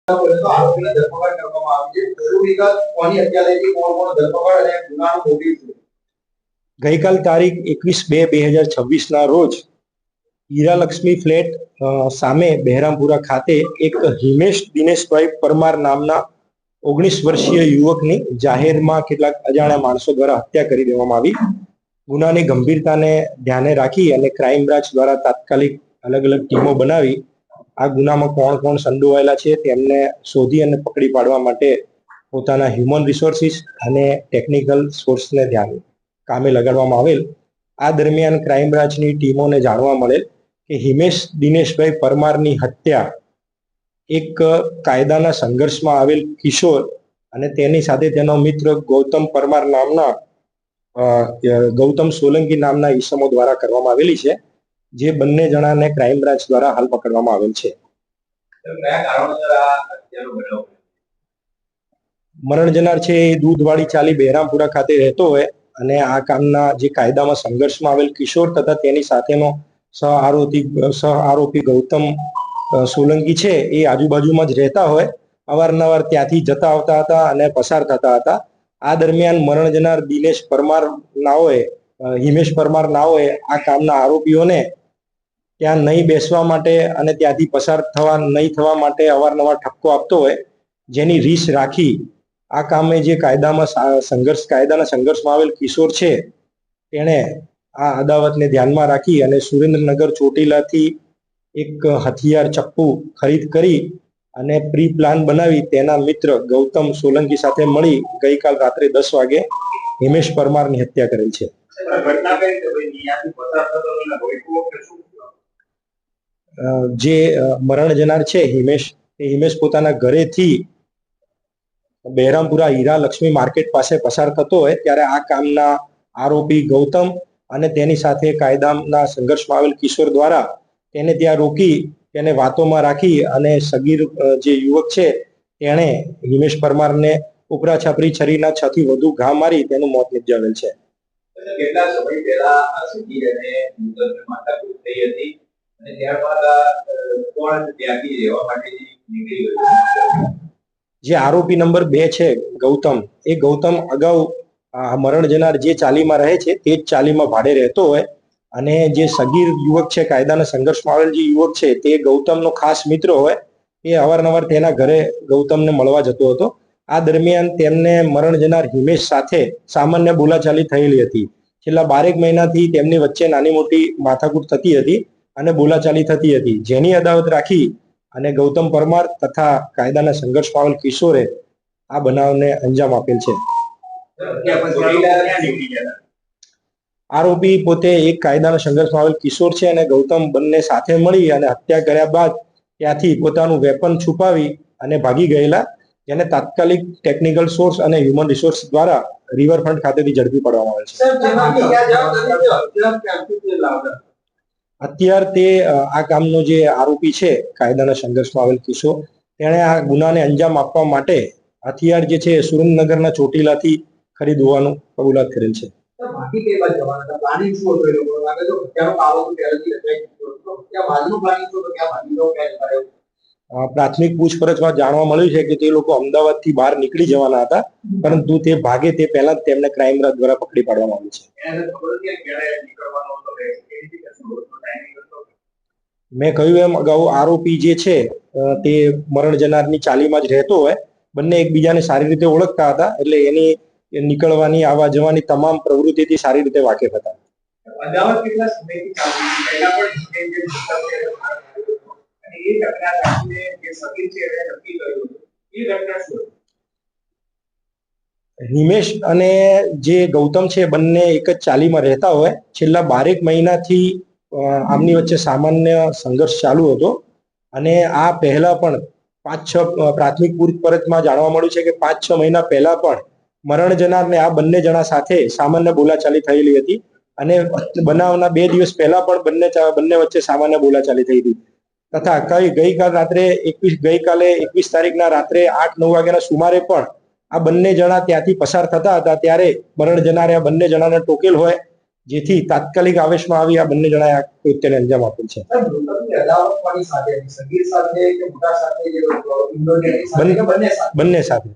આરોપીને ધરપકડ કરવામાં આવી છે. શું વિગત કોની હત્યા થઈ, કોણ કોણ ધરપકડ અને ગુનાનો મોટિવ છે? ગઈકાલ તારીખ 21/2/2026 ના રોજ હીરાલક્ષ્મી ફ્લેટ સામે બહેરામપુરા ખાતે એક હિમેશ દિનેશભાઈ પરમાર નામના 19 વર્ષીય યુવકની જાહેરમાં કેટલાક અજાણ્યા માણસો દ્વારા હત્યા કરી દેવામાં આવી. ગુનાની ગંભીરતાને ધ્યાને રાખી અને ક્રાઇમ બ્રાન્ચ દ્વારા તાત્કાલિક અલગ અલગ ટીમો બનાવી આ ગુનામાં કોણ કોણ સંડોવાયેલા છે તેમને શોધી અને પકડી પાડવા માટે પોતાના હ્યુમન રિસોર્સિસ અને ટેકનિકલ સોર્સને કામે લગાડવામાં આવેલ. આ દરમિયાન ક્રાઇમ બ્રાન્ચની ટીમોને જાણવા મળેલ કે હિમેશ દિનેશભાઈ પરમારની હત્યા એક કાયદાના સંઘર્ષમાં આવેલ કિશોર અને તેની સાથે તેનો મિત્ર ગૌતમ પરમાર નામના ગૌતમ સોલંકી નામના ઈસમો દ્વારા કરવામાં આવેલી છે, જે બંને જણાને ક્રાઇમ બ્રાન્ચ દ્વારા હાલ પકડવામાં આવેલ છે. મરણ જનાર છે એ દૂધવાળી ચાલી બહેરામપુરા ખાતે રહેતો હોય અને આ કામના જે કાયદામાં સંઘર્ષમાં આવેલ કિશોર તથા તેની સાથેનો સહ આરોપી ગૌતમ સોલંકી છે એ આજુબાજુમાં જ રહેતા હોય, અવારનવાર ત્યાંથી જતા આવતા હતા અને પસાર થતા હતા. આ દરમિયાન મરણ જનાર દિનેશ પરમાર નાઓએ હિમેશ પરમાર નાઓએ આ કામના આરોપીઓને ત્યાં નહીં બેસવા માટે અને ત્યાંથી પસાર નહીં થવા માટે અવારનવાર ઠપકો આપતો હોય, જેની રીસ રાખી આ કામે જે કાયદાના સંઘર્ષમાં આવેલ કિશોર છે તેણે આ અદાવતને ધ્યાનમાં રાખી અને સુરેન્દ્રનગર ચોટીલાથી એક હથિયાર ચપ્પુ ખરીદ કરી અને પ્રી પ્લાન બનાવી તેના મિત્ર ગૌતમ સોલંકી સાથે મળી ગઈકાલ રાત્રે 10 વાગે હિમેશ પરમારની હત્યા કરેલ છે. જે મરણ જનાર છે હિમેશ પોતાના ઘરેથી બહેરામપુરા હીરાલક્ષ્મી માર્કેટ પાસે પસાર થતો હોય ત્યારે આ કામના આરોપી ગૌતમ અને તેની સાથે કાયદાના સંઘર્ષમાં આવેલ કિશોર દ્વારા તેને ત્યાં રોકી તેને વાતોમાં રાખી અને સગીર જે યુવક છે તેણે હિમેશ પરમારને ઉપરા છાપરી છરીના 6 થી વધુ ઘા મારી તેનું મોત નિપજાવેલ છે. કેટલા સમય પહેલા આ સગીર અને યુવકની માથાકૂટ થઈ હતી અને ત્યારબાદ કોણ ત્યાંથી રહેવા માટે નીકળી ગયો? જે આરોપી નંબર 2 છે ગૌતમ, એ ગૌતમ અગાઉ મરણ જનાર જે ચાલીમાં રહે છે તે જ ચાલીમાં ભાડે રહેતો હોય અને જે સગીર યુવક છે કાયદાના સંઘર્ષમાં આવેલ જે યુવક છે તે ગૌતમનો ખાસ મિત્ર હોય, એ અવારનવાર તેના ઘરે ગૌતમને મળવા જતો હતો. આ દરમિયાન તેમને મરણ જનાર હિમેશ સાથે સામાન્ય બોલાચાલી થયેલી હતી. છેલ્લા 12 મહિનાથી તેમની વચ્ચે નાની મોટી માથાકૂટ થતી હતી અને બોલાચાલી થતી હતી, જેની અદાવત રાખી અને ગૌતમ પરમાર તથા કાયદાના સંઘર્ષમાં આવેલ કિશોરે આ બનાવને અંજામ આપેલ છે. આરોપી પોતે એક કાયદાના સંઘર્ષમાં આવેલ કિશોર છે અને ગૌતમ બંને સાથે મળી અને હત્યા કર્યા બાદ ત્યાંથી પોતાનું વેપન છુપાવી અને ભાગી ગયેલા, જેને તાત્કાલિક ટેકનિકલ સોર્સ અને હ્યુમન રિસોર્સ દ્વારા રિવરફ્રન્ટ ખાતેથી ઝડપી પાડવામાં આવેલ છે. અત્યાર તે આ કામનો જે આરોપી છે કાયદાના સંઘર્ષમાં આવેલ કિશોર, તેણે આ ગુનાને અંજામ આપવા માટે હથિયાર જે છે સુરેન્દ્રનગરના ચોટીલાથી ખરીદવાનું કબૂલાત કરેલ છે. પ્રાથમિક પૂછપરછમાં જાણવા મળ્યું છે કે તે લોકો અમદાવાદથી બહાર નીકળી જવાના હતા, પરંતુ તે ભાગે તે પહેલા જ તેમને ક્રાઇમ બ્રાન્ચ દ્વારા પકડી પાડવામાં આવ્યું છે. મેં કહ્યું એમ અગાઉ આરોપી જે છે તે મરણ જનારની ચાલીમાં જ રહેતો હોય, બંને એકબીજાને સારી રીતે ઓળખતા હતા, એટલે એની નીકળવાની આવવા જવાની તમામ પ્રવૃત્તિથી સારી રીતે વાકેફ હતા. હિમેશ અને જે ગૌતમ છે બંને એક જ ચાલીમાં રહેતા હોય. છેલ્લા 12 મહિનાથી આમની વચ્ચે સામાન્ય સંઘર્ષ ચાલુ હતો અને આ પહેલા પણ 5-6 પ્રાથમિક પૂછપરછમાં જાણવા મળ્યું છે કે 5-6 મહિના પહેલા પણ મરણ જનારને આ બંને જણા સાથે સામાન્ય બોલાચાલી થયેલી હતી અને બનાવના 2 દિવસ પહેલા પણ બંને વચ્ચે સામાન્ય બોલાચાલી થઈ હતી. તથા ગઈકાલે 21 તારીખના રાત્રે 8-9 વાગ્યાના સુમારે પણ આ બંને જણા ત્યાંથી પસાર થતા હતા ત્યારે મરણ જનારે આ બંને જણાને ટોકેલ હોય, જેથી તાત્કાલિક આવેશમાં આવી આ બંને જણાએ આ કૃત્યને અંજામ આપેલ છે. મૃતકની અદાવત કોની સાથે હતી? સગીર સાથે કે મોટા સાથે? બંને સાથે.